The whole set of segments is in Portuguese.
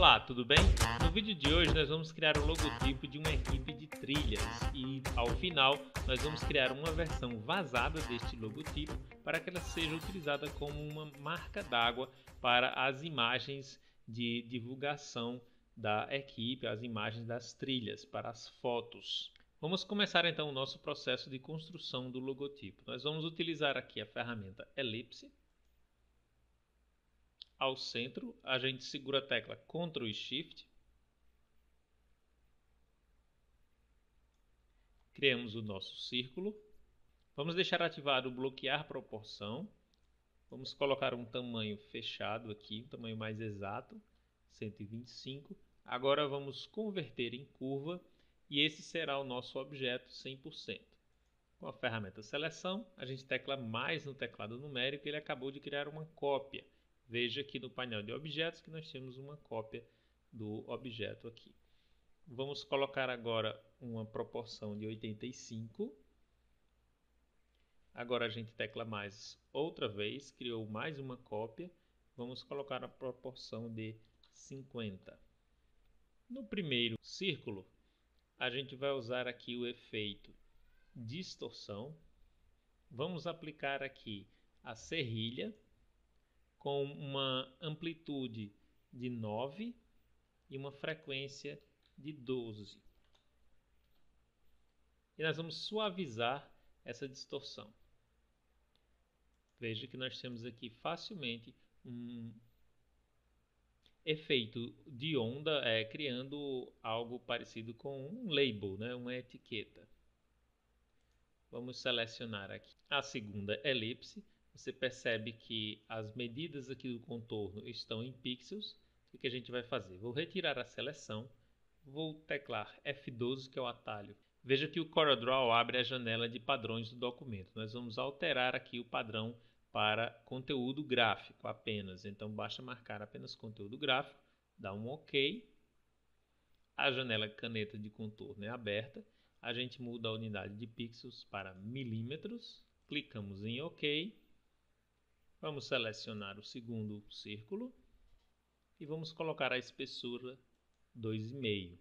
Olá, tudo bem? No vídeo de hoje nós vamos criar o logotipo de uma equipe de trilhas e ao final nós vamos criar uma versão vazada deste logotipo para que ela seja utilizada como uma marca d'água para as imagens de divulgação da equipe, as imagens das trilhas, para as fotos. Vamos começar então o nosso processo de construção do logotipo. Nós vamos utilizar aqui a ferramenta Elipse. Ao centro, a gente segura a tecla Ctrl e Shift. Criamos o nosso círculo. Vamos deixar ativado o bloquear proporção. Vamos colocar um tamanho fechado aqui, um tamanho mais exato, 125. Agora vamos converter em curva e esse será o nosso objeto 100%. Com a ferramenta seleção, a gente tecla mais no teclado numérico e ele acabou de criar uma cópia. Veja aqui no painel de objetos que nós temos uma cópia do objeto aqui. Vamos colocar agora uma proporção de 85. Agora a gente tecla mais outra vez, criou mais uma cópia. Vamos colocar a proporção de 50. No primeiro círculo, a gente vai usar aqui o efeito distorção. Vamos aplicar aqui a serrilha com uma amplitude de 9 e uma frequência de 12. E nós vamos suavizar essa distorção. Veja que nós temos aqui facilmente um efeito de onda, criando algo parecido com um label, né? Uma etiqueta. Vamos selecionar aqui a segunda elipse. Você percebe que as medidas aqui do contorno estão em pixels. O que a gente vai fazer? Vou retirar a seleção, vou teclar F12, que é o atalho. Veja que o CorelDRAW abre a janela de padrões do documento. Nós vamos alterar aqui o padrão para conteúdo gráfico apenas. Então basta marcar apenas conteúdo gráfico, dá um OK. A janela caneta de contorno é aberta. A gente muda a unidade de pixels para milímetros. Clicamos em OK. Vamos selecionar o segundo círculo e vamos colocar a espessura 2,5.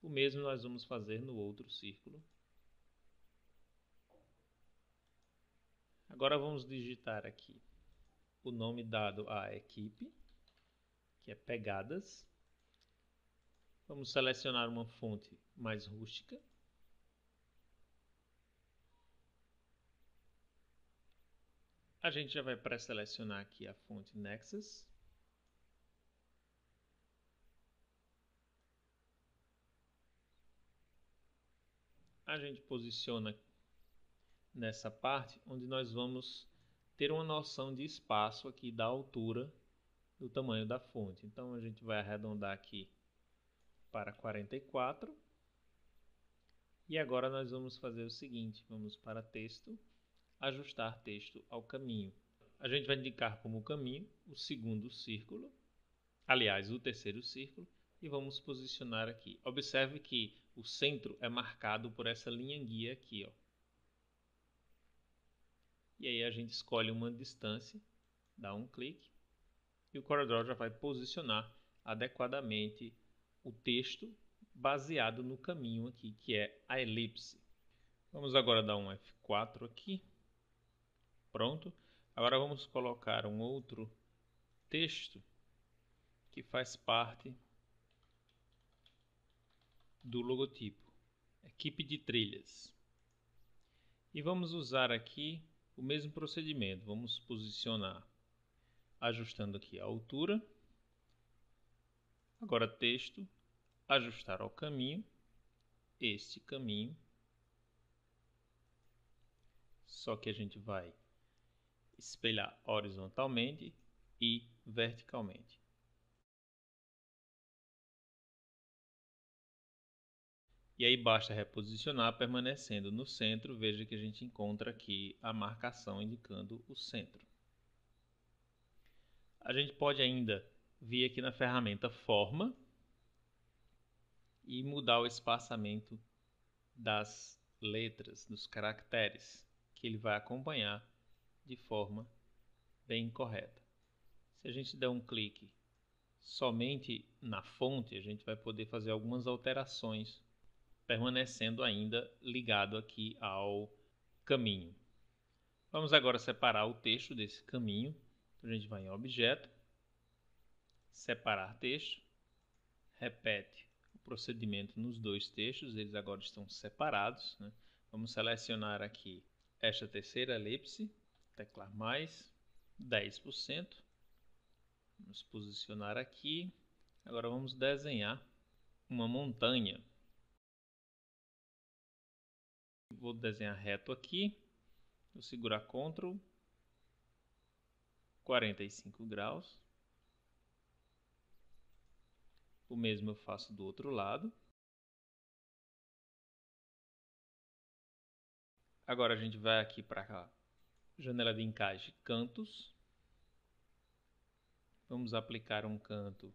O mesmo nós vamos fazer no outro círculo. Agora vamos digitar aqui o nome dado à equipe, que é Pegadas. Vamos selecionar uma fonte mais rústica. A gente já vai pré-selecionar aqui a fonte Nexus. A gente posiciona nessa parte onde nós vamos ter uma noção de espaço aqui da altura do tamanho da fonte. Então a gente vai arredondar aqui para 44. E agora nós vamos fazer o seguinte, vamos para texto, ajustar texto ao caminho. A gente vai indicar como caminho o segundo círculo, aliás, o terceiro círculo, e vamos posicionar aqui. Observe que o centro é marcado por essa linha guia aqui, ó. E aí a gente escolhe uma distância, dá um clique, e o CorelDRAW já vai posicionar adequadamente o texto baseado no caminho aqui, que é a elipse. Vamos agora dar um F4 aqui. Pronto. Agora vamos colocar um outro texto que faz parte do logotipo. Equipe de trilhas. E vamos usar aqui o mesmo procedimento. Vamos posicionar ajustando aqui a altura. Agora texto, ajustar ao caminho. Este caminho. Só que a gente vai espelhar horizontalmente e verticalmente. E aí basta reposicionar permanecendo no centro. Veja que a gente encontra aqui a marcação indicando o centro. A gente pode ainda vir aqui na ferramenta Forma e mudar o espaçamento das letras, dos caracteres, que ele vai acompanhar de forma bem correta. Se a gente der um clique somente na fonte a gente vai poder fazer algumas alterações, permanecendo ainda ligado aqui ao caminho. Vamos agora separar o texto desse caminho. Então, a gente vai em Objeto, Separar Texto, repete o procedimento nos dois textos, eles agora estão separados, né? Vamos selecionar aqui esta terceira elipse, teclar mais, 10%. Vamos posicionar aqui. Agora vamos desenhar uma montanha. Vou desenhar reto aqui. Vou segurar Ctrl, 45 graus. O mesmo eu faço do outro lado. Agora a gente vai aqui para a janela de encaixe, cantos. Vamos aplicar um canto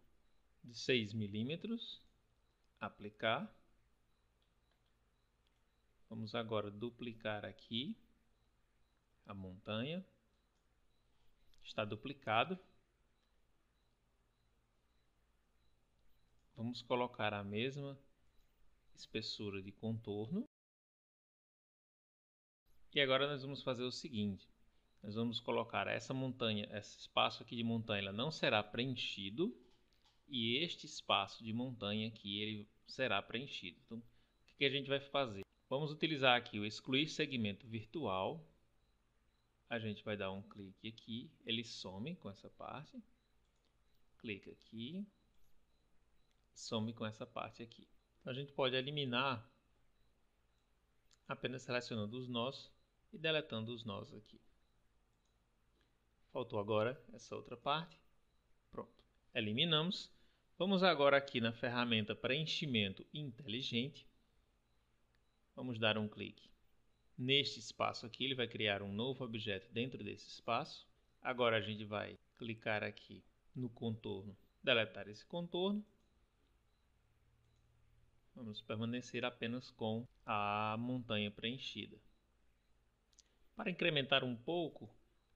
de 6 milímetros. Aplicar. Vamos agora duplicar aqui a montanha. Está duplicado. Vamos colocar a mesma espessura de contorno. E agora nós vamos fazer o seguinte. Nós vamos colocar essa montanha, esse espaço aqui de montanha, ela não será preenchido. E este espaço de montanha aqui, ele será preenchido. Então, o que a gente vai fazer? Vamos utilizar aqui o excluir segmento virtual. A gente vai dar um clique aqui, ele some com essa parte. Clica aqui, some com essa parte aqui. Então, a gente pode eliminar apenas selecionando os nós e deletando os nós aqui. Faltou agora essa outra parte. Pronto. Eliminamos. Vamos agora aqui na ferramenta Preenchimento Inteligente. Vamos dar um clique neste espaço aqui. Ele vai criar um novo objeto dentro desse espaço. Agora a gente vai clicar aqui no contorno, deletar esse contorno. Vamos permanecer apenas com a montanha preenchida. Para incrementar um pouco,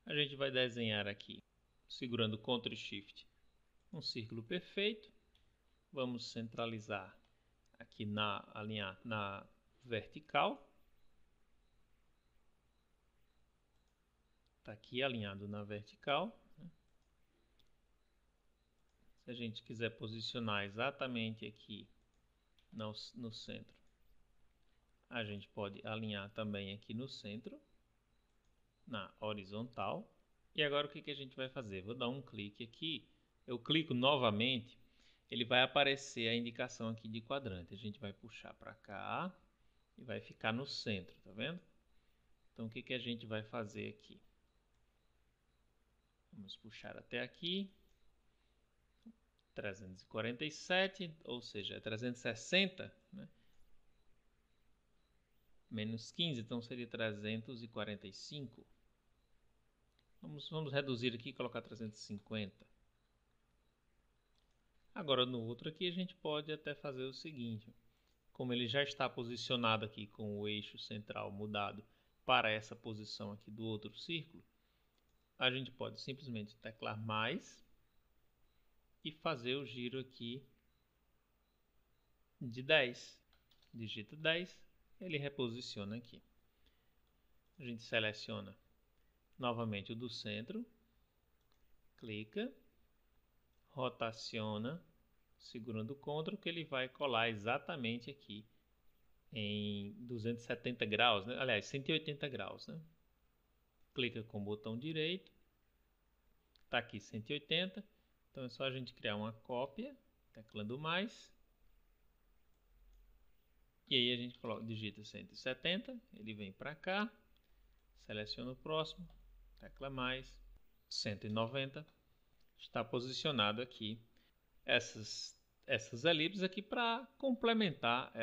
a gente vai desenhar aqui, segurando Ctrl e Shift, um círculo perfeito. Vamos centralizar aqui alinhar na vertical. Está aqui alinhado na vertical. Se a gente quiser posicionar exatamente aqui no centro, a gente pode alinhar também aqui no centro, na horizontal. E agora o que a gente vai fazer? Vou dar um clique aqui, eu clico novamente, ele vai aparecer a indicação aqui de quadrante. A gente vai puxar para cá e vai ficar no centro, tá vendo? Então o que a gente vai fazer aqui? Vamos puxar até aqui, 347, ou seja, é 360, né? Menos 15, então seria 345. Vamos reduzir aqui e colocar 350. Agora no outro aqui a gente pode até fazer o seguinte. Como ele já está posicionado aqui com o eixo central mudado para essa posição aqui do outro círculo, a gente pode simplesmente teclar mais e fazer o giro aqui de 10. Digita 10, ele reposiciona aqui. A gente seleciona novamente o do centro, clica, rotaciona, segurando o Ctrl, que ele vai colar exatamente aqui em 270 graus, né? Aliás, 180 graus, né? Clica com o botão direito, está aqui 180, então é só a gente criar uma cópia, teclando mais, e aí a gente digita 170, ele vem para cá, seleciona o próximo, tecla mais, 190, está posicionado aqui essas elipses aqui para complementar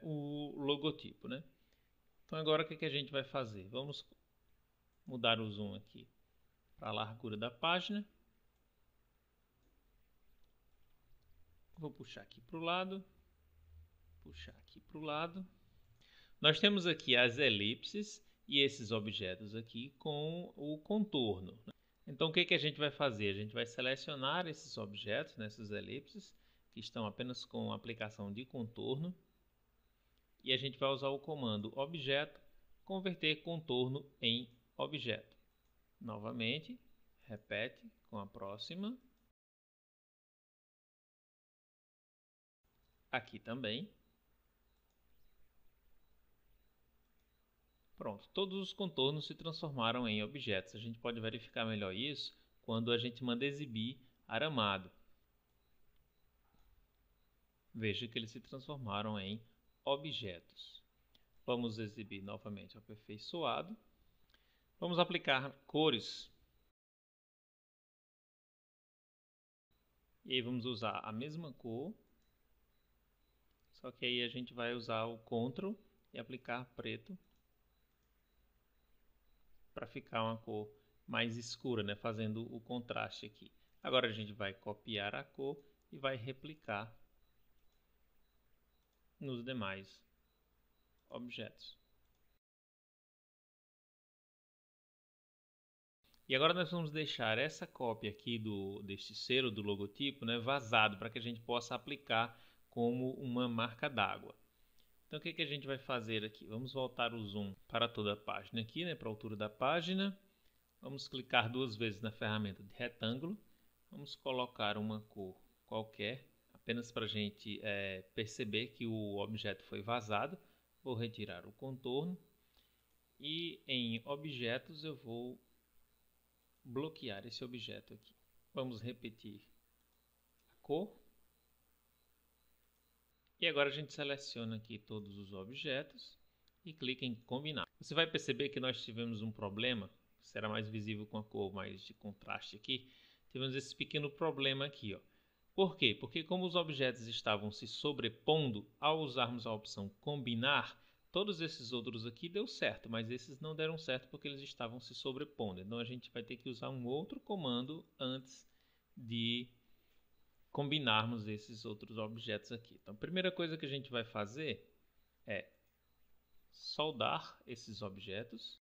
o logotipo, né? Então agora o que a gente vai fazer? Vamos mudar o zoom aqui para a largura da página. Vou puxar aqui para o lado, puxar aqui para o lado. Nós temos aqui as elipses e esses objetos aqui com o contorno. Então o que a gente vai fazer? A gente vai selecionar esses objetos, essas elipses, que estão apenas com aplicação de contorno, e a gente vai usar o comando objeto, converter contorno em objeto. Novamente, repete com a próxima. Aqui também. Pronto, todos os contornos se transformaram em objetos. A gente pode verificar melhor isso quando a gente manda exibir aramado. Veja que eles se transformaram em objetos. Vamos exibir novamente aperfeiçoado. Vamos aplicar cores. E aí vamos usar a mesma cor, só que aí a gente vai usar o Ctrl e aplicar preto para ficar uma cor mais escura, fazendo o contraste aqui. Agora a gente vai copiar a cor e vai replicar nos demais objetos. E agora nós vamos deixar essa cópia aqui deste selo do logotipo vazado para que a gente possa aplicar como uma marca d'água. Então o que a gente vai fazer aqui? Vamos voltar o zoom para toda a página aqui, para a altura da página. Vamos clicar 2 vezes na ferramenta de retângulo. Vamos colocar uma cor qualquer, apenas para a gente perceber que o objeto foi vazado. Vou retirar o contorno e em objetos eu vou bloquear esse objeto aqui. Vamos repetir a cor. E agora a gente seleciona aqui todos os objetos e clica em combinar. Você vai perceber que nós tivemos um problema, será mais visível com a cor mais de contraste aqui. Tivemos esse pequeno problema aqui, ó. Por quê? Porque como os objetos estavam se sobrepondo, ao usarmos a opção combinar, todos esses outros aqui deu certo, mas esses não deram certo porque eles estavam se sobrepondo. Então a gente vai ter que usar um outro comando antes de combinarmos esses outros objetos aqui. Então a primeira coisa que a gente vai fazer é soldar esses objetos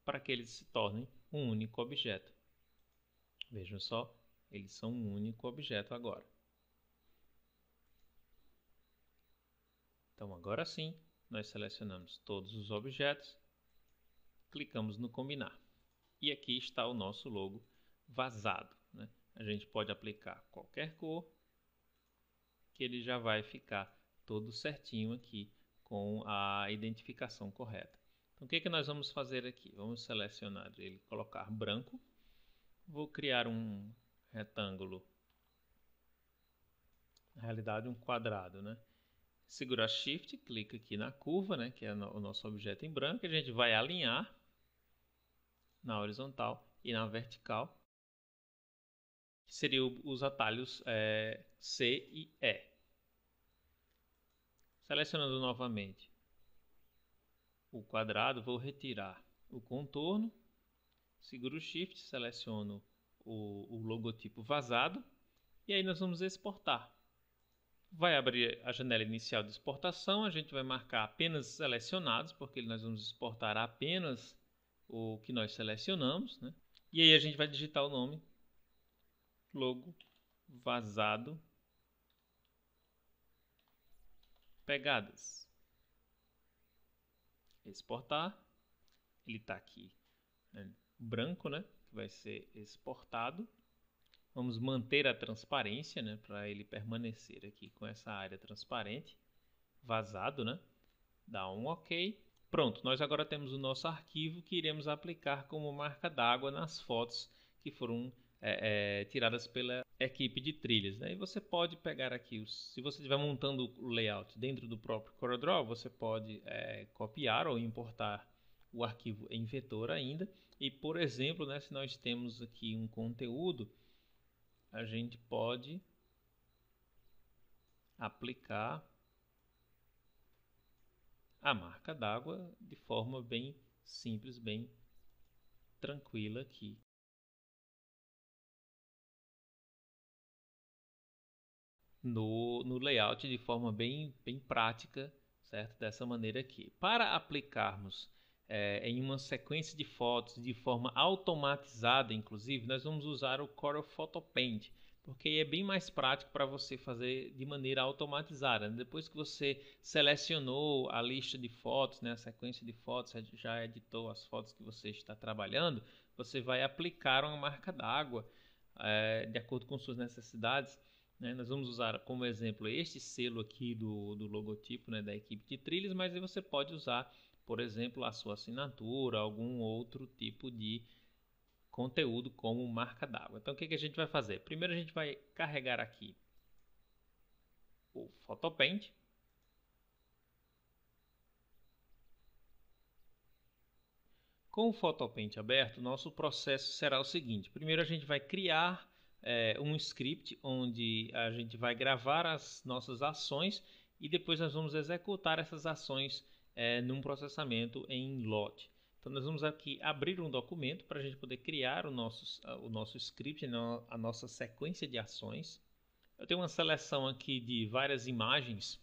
para que eles se tornem um único objeto. Vejam só, eles são um único objeto agora. Então agora sim, nós selecionamos todos os objetos, clicamos no combinar. E aqui está o nosso logo vazado. A gente pode aplicar qualquer cor, que ele já vai ficar todo certinho aqui com a identificação correta. Então o que nós vamos fazer aqui? Vamos selecionar ele, colocar branco. Vou criar um retângulo, na realidade um quadrado, Segura Shift, clica aqui na curva, que é o nosso objeto em branco. A gente vai alinhar na horizontal e na vertical, que seriam os atalhos C e E. Selecionando novamente o quadrado, vou retirar o contorno, seguro o Shift, seleciono o logotipo vazado e aí nós vamos exportar. Vai abrir a janela inicial de exportação, a gente vai marcar apenas selecionados, porque nós vamos exportar apenas o que nós selecionamos, E aí a gente vai digitar o nome, logo vazado pegadas. Exportar, ele está aqui branco, que vai ser exportado. Vamos manter a transparência, para ele permanecer aqui com essa área transparente, vazado, Dá um OK. Pronto, nós agora temos o nosso arquivo que iremos aplicar como marca d'água nas fotos que foram tiradas pela equipe de trilhas. E você pode pegar aqui, se você estiver montando o layout dentro do próprio CorelDRAW, você pode copiar ou importar o arquivo em vetor ainda. E, por exemplo, se nós temos aqui um conteúdo, a gente pode aplicar a marca d'água de forma bem simples, bem tranquila aqui. No layout de forma bem prática, certo? Dessa maneira aqui. Para aplicarmos em uma sequência de fotos de forma automatizada, inclusive, nós vamos usar o Corel Photo Paint, porque é bem mais prático para você fazer de maneira automatizada. Depois que você selecionou a lista de fotos, né, a sequência de fotos, já editou as fotos que você está trabalhando, você vai aplicar uma marca d'água de acordo com suas necessidades. Né? Nós vamos usar como exemplo este selo aqui do logotipo, né, da equipe de trilhas, mas aí você pode usar, por exemplo, a sua assinatura, algum outro tipo de conteúdo como marca d'água. Então o que a gente vai fazer? Primeiro a gente vai carregar aqui o PhotoPaint. Com o PhotoPaint aberto, nosso processo será o seguinte. Primeiro a gente vai criar um script onde a gente vai gravar as nossas ações e depois nós vamos executar essas ações num processamento em LOT. Então nós vamos aqui abrir um documento para a gente poder criar o nosso script, a nossa sequência de ações. Eu tenho uma seleção aqui de várias imagens,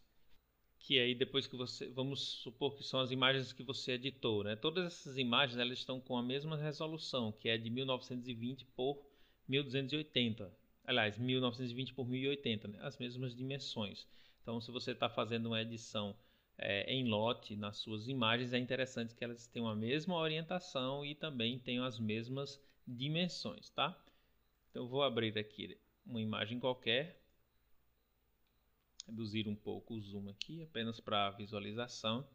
que aí depois que vamos supor que são as imagens que você editou, né? Todas essas imagens elas estão com a mesma resolução, que é de 1920 por 1280. Aliás, 1920 por 1080, né? As mesmas dimensões. Então se você está fazendo uma edição em lote nas suas imagens, é interessante que elas tenham a mesma orientação e também tenham as mesmas dimensões, tá? Então eu vou abrir aqui uma imagem qualquer, reduzir um pouco o zoom aqui, apenas para visualização.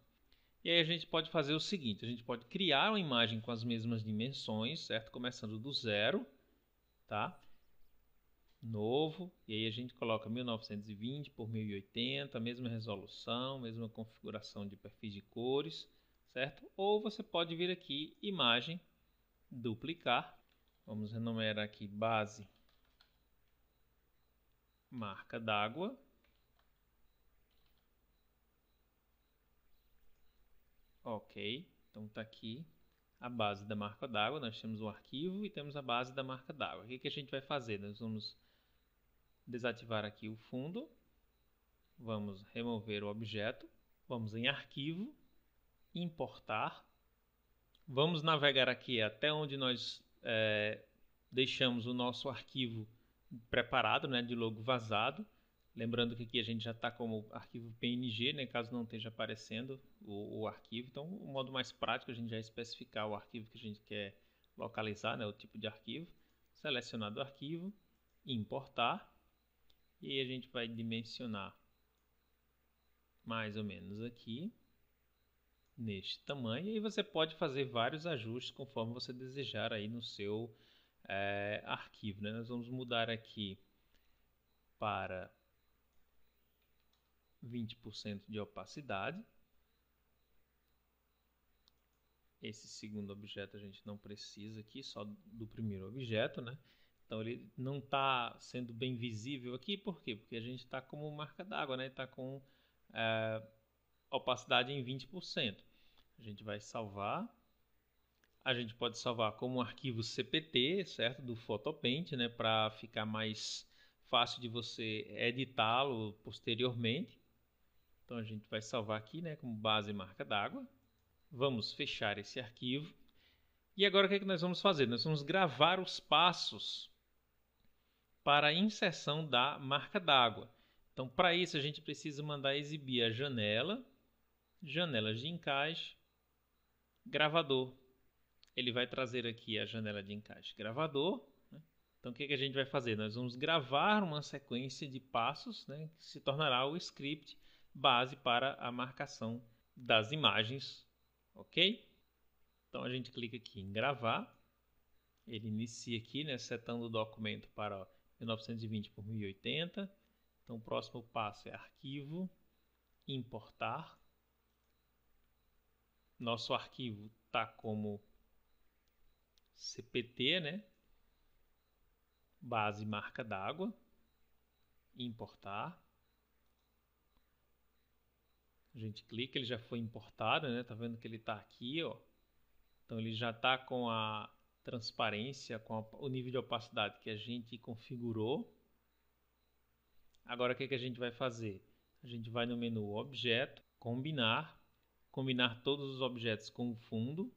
E aí a gente pode fazer o seguinte, a gente pode criar uma imagem com as mesmas dimensões, certo? Começando do zero, tá? Novo, e aí a gente coloca 1920 por 1080, mesma resolução, mesma configuração de perfis de cores, certo? Ou você pode vir aqui, imagem, duplicar, vamos renomear aqui base, marca d'água, ok, então está aqui a base da marca d'água, nós temos o arquivo e temos a base da marca d'água. O que a gente vai fazer? Nós vamos desativar aqui o fundo, vamos remover o objeto, vamos em arquivo, importar, vamos navegar aqui até onde nós deixamos o nosso arquivo preparado, né, de logo vazado. Lembrando que aqui a gente já está como arquivo PNG, né, caso não esteja aparecendo o arquivo. Então, o modo mais prático é a gente já especificar o arquivo que a gente quer localizar, né, o tipo de arquivo. Selecionar o arquivo, importar. E aí a gente vai dimensionar mais ou menos aqui, neste tamanho. E aí você pode fazer vários ajustes conforme você desejar aí no seu arquivo, né? Nós vamos mudar aqui para 20% de opacidade. Esse segundo objeto a gente não precisa aqui, só do primeiro objeto, né? Então ele não está sendo bem visível aqui, por quê? Porque a gente está como marca d'água, né? Está com opacidade em 20%. A gente vai salvar. A gente pode salvar como um arquivo CPT, certo? Do PhotoPaint, né? Para ficar mais fácil de você editá-lo posteriormente. Então a gente vai salvar aqui, né? Como base marca d'água. Vamos fechar esse arquivo. E agora o que nós vamos fazer? Nós vamos gravar os passos para a inserção da marca d'água. Então, para isso, a gente precisa mandar exibir a janela, janelas de encaixe, gravador. Ele vai trazer aqui a janela de encaixe gravador. Né? Então, o que a gente vai fazer? Nós vamos gravar uma sequência de passos, né, que se tornará o script base para a marcação das imagens. Ok? Então, a gente clica aqui em gravar. Ele inicia aqui, né, setando o documento para 1920 por 1080. Então o próximo passo é arquivo, importar. Nosso arquivo está como CPT, né? Base marca d'água, importar. A gente clica, ele já foi importado, né? Tá vendo que ele está aqui, ó. Então ele já está com a transparência, com o nível de opacidade que a gente configurou. Agora o que a gente vai fazer? A gente vai no menu Objeto, Combinar, combinar todos os objetos com o fundo,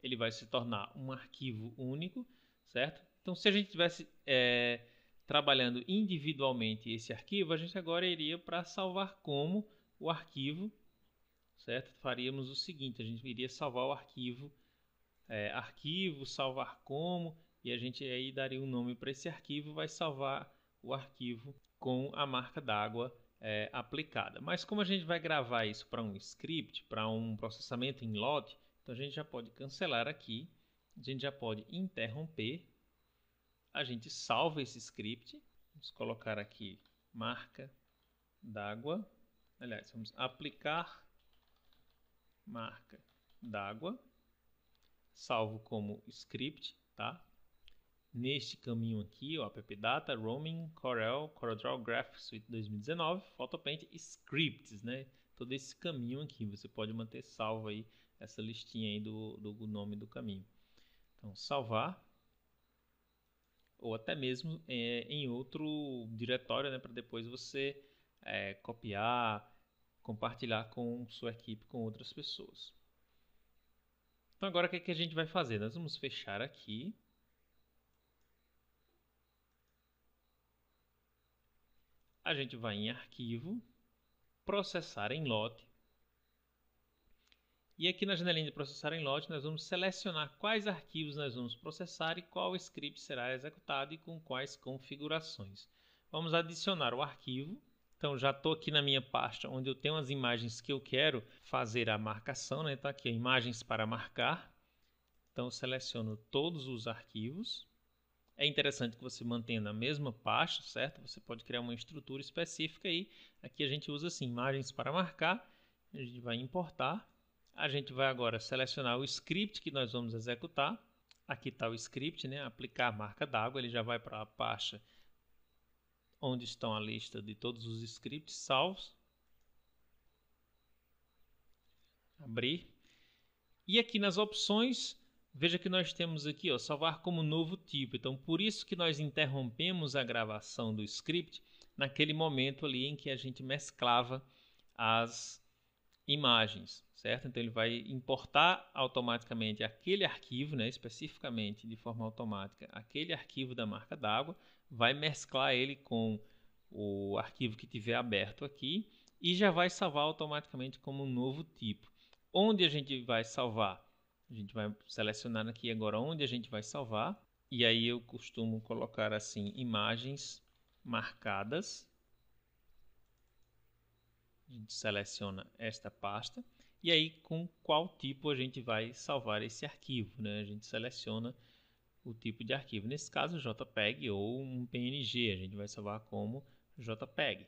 ele vai se tornar um arquivo único, certo? Então, se a gente estivesse trabalhando individualmente esse arquivo, a gente agora iria para salvar como o arquivo, certo? Faríamos o seguinte, a gente iria salvar o arquivo, arquivo, salvar como, e a gente aí daria um nome para esse arquivo, vai salvar o arquivo com a marca d'água aplicada. Mas como a gente vai gravar isso para um script, para um processamento em lote, então a gente já pode cancelar aqui, a gente já pode interromper, a gente salva esse script, vamos colocar aqui marca d'água, aliás, vamos aplicar marca d'água, salvo como script, tá? Neste caminho aqui, ó, appdata, roaming, CorelDRAW Graphics Suite 2019, PhotoPaint, scripts, né? Todo esse caminho aqui, você pode manter salvo aí essa listinha aí do nome do caminho. Então, salvar, ou até mesmo em outro diretório, né, para depois você copiar, compartilhar com sua equipe, com outras pessoas. Então, agora o que a gente vai fazer? Nós vamos fechar aqui. A gente vai em arquivo, processar em lote. E aqui na janelinha de processar em lote, nós vamos selecionar quais arquivos nós vamos processar e qual script será executado e com quais configurações. Vamos adicionar o arquivo. Então, já estou aqui na minha pasta onde eu tenho as imagens que eu quero fazer a marcação, né? Está aqui, imagens para marcar. Então, eu seleciono todos os arquivos. É interessante que você mantenha na mesma pasta, certo? Você pode criar uma estrutura específica aí. Aqui a gente usa assim, imagens para marcar. A gente vai importar. A gente vai agora selecionar o script que nós vamos executar. Aqui está o script, né? Aplicar marca d'água. Ele já vai para a pasta onde estão a lista de todos os scripts salvos. Abrir. E aqui nas opções, veja que nós temos aqui, ó, salvar como novo tipo. Então, por isso que nós interrompemos a gravação do script naquele momento ali em que a gente mesclava as imagens, certo? Então, ele vai importar automaticamente aquele arquivo, né, especificamente de forma automática, aquele arquivo da marca d'água, vai mesclar ele com o arquivo que tiver aberto aqui e já vai salvar automaticamente como um novo tipo. Onde a gente vai salvar? A gente vai selecionar aqui agora onde a gente vai salvar. E aí eu costumo colocar assim, imagens marcadas. A gente seleciona esta pasta. E aí com qual tipo a gente vai salvar esse arquivo, né? A gente seleciona o tipo de arquivo. Nesse caso, JPEG ou um PNG. A gente vai salvar como JPEG.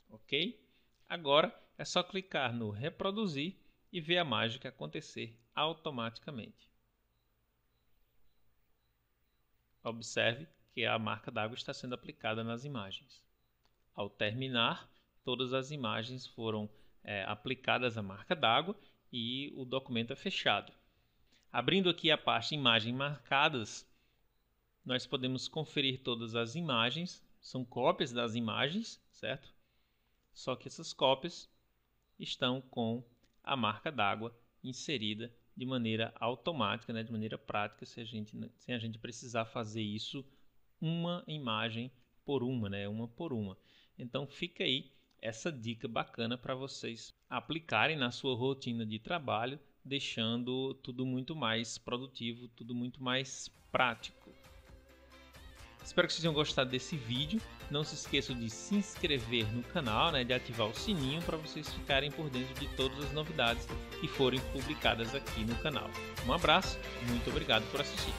Ok? Agora é só clicar no reproduzir e ver a mágica acontecer automaticamente. Observe que a marca d'água está sendo aplicada nas imagens. Ao terminar, todas as imagens foram aplicadas à marca d'água e o documento é fechado. Abrindo aqui a pasta Imagens Marcadas, nós podemos conferir todas as imagens. São cópias das imagens, certo? Só que essas cópias estão com a marca d'água inserida de maneira automática, né? De maneira prática, sem a gente precisar fazer isso uma imagem por uma, né? Uma por uma. Então fica aí essa dica bacana para vocês aplicarem na sua rotina de trabalho, deixando tudo muito mais produtivo, tudo muito mais prático. Espero que vocês tenham gostado desse vídeo. Não se esqueçam de se inscrever no canal, né, de ativar o sininho para vocês ficarem por dentro de todas as novidades que forem publicadas aqui no canal. Um abraço, muito obrigado por assistir.